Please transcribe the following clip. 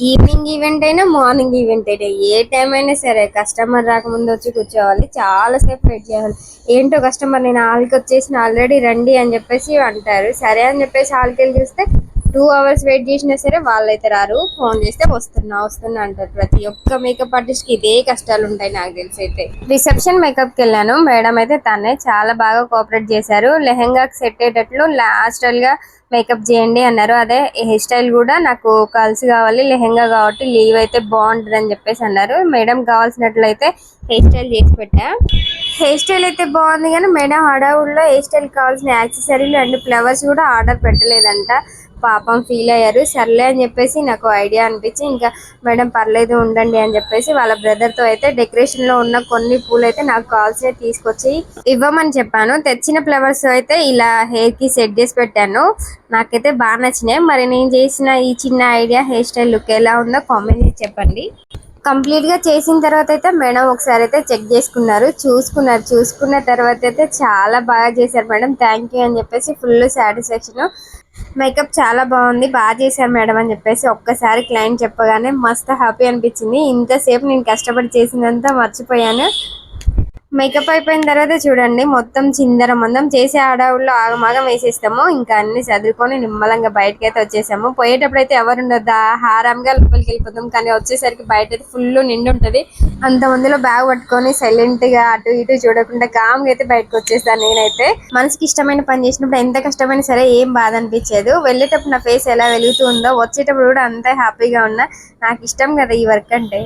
Evening event అయినా morning event అయినా ఏ time అయినా సరే కస్టమర్ రాకముందు వచ్చి కూర్చోవాలి, చాలాసేపు వెయిట్ చేయాలి. ఏంటో కస్టమర్ నేను హాల్కి వచ్చేసిన ఆల్రెడీ రండి అని చెప్పేసి అంటారు. సరే అని చెప్పేసి హాల్కి వెళ్ళి చూస్తే 2 hours వెయిట్ చేసినా సరే వాళ్ళైతే రారు. ఫోన్ చేస్తే వస్తున్నా వస్తున్నా అంటారు. ప్రతి ఒక్క మేకప్ ఆర్టిస్ట్ కి ఇదే కష్టాలు ఉంటాయి నాకు తెలిసి. అయితే రిసెప్షన్ మేకప్ కి వెళ్ళాను. మేడం అయితే తనే చాలా బాగా కోఆపరేట్ చేశారు. లెహెంగాకి సెట్ అయ్యేటట్లు లాస్టల్ గా మేకప్ చేయండి అన్నారు. అదే హెయిర్ స్టైల్ కూడా నాకు కలిసి కావాలి, లెహెంగా కాబట్టి లీవ్ అయితే బాగుంటుంది అని చెప్పేసి అన్నారు. మేడం కావాల్సినట్లయితే హెయిర్ స్టైల్ చేసి పెట్టా. హెయిర్ స్టైల్ అయితే బాగుంది కానీ మేడం హడావుల్లో హెయిర్ స్టైల్ కావాల్సిన యాక్సెసరీలు అండ్ ఫ్లవర్స్ కూడా ఆర్డర్ పెట్టలేదంట. పాపం ఫీల్ అయ్యారు. సర్లే అని చెప్పేసి నాకు ఐడియా అనిపించి ఇంకా మేడం పర్లేదు ఉండండి అని చెప్పేసి వాళ్ళ బ్రదర్తో అయితే డెకరేషన్లో ఉన్న కొన్ని పూలు అయితే నాకు కావాల్సినవి తీసుకొచ్చి ఇవ్వమని చెప్పాను. తెచ్చిన ఫ్లవర్స్ అయితే ఇలా హెయిర్కి సెట్ చేసి పెట్టాను. నాకైతే బాగా నచ్చినాయి. మరి నేను చేసిన ఈ చిన్న ఐడియా హెయిర్ స్టైల్ లుక్ ఎలా ఉందో కామెంట్ చేసి చెప్పండి. కంప్లీట్ గా చేసిన తర్వాత అయితే మేడం ఒకసారి అయితే చెక్ చేసుకున్నారు, చూసుకున్న తర్వాత అయితే చాలా బాగా చేశారు మేడం, థ్యాంక్ యూ అని చెప్పేసి ఫుల్ సాటిస్ఫాక్షన్. మేకప్ చాలా బాగుంది, బాగా చేశారు మేడం అని చెప్పేసి ఒక్కసారి క్లయింట్ చెప్పగానే మస్తు హ్యాపీ అనిపించింది. ఇంతసేపు నేను కష్టపడి చేసినంత మర్చిపోయాను. మేకప్ అయిపోయిన తర్వాత చూడండి మొత్తం చిందర మందం చేసే ఆడవుల్లో ఆగమాగం వేసేస్తాము. ఇంకా అన్ని చదువుకొని నిమ్మలంగా బయటకి అయితే వచ్చేసాము. పోయేటప్పుడు అయితే ఎవరు ఉండొద్దా హారాంగా లోపలికి వెళ్ళిపోతాం, కానీ వచ్చేసరికి బయట అయితే ఫుల్ నిండు ఉంటుంది. అంత మందిలో బ్యాగ్ పట్టుకొని సైలెంట్ గా అటు ఇటు చూడకుండా కామ్గా అయితే బయటకు వచ్చేస్తాను. నేనైతే మనసుకి ఇష్టమైన పని చేసినప్పుడు ఎంత కష్టమైనా సరే ఏం బాధ అనిపించదు. వెళ్ళేటప్పుడు నా ఫేస్ ఎలా వెలుగుతూ ఉందో వచ్చేటప్పుడు కూడా అంతే హ్యాపీగా ఉన్నా. నాకు ఇష్టం కదా ఈ వర్క్ అంటే.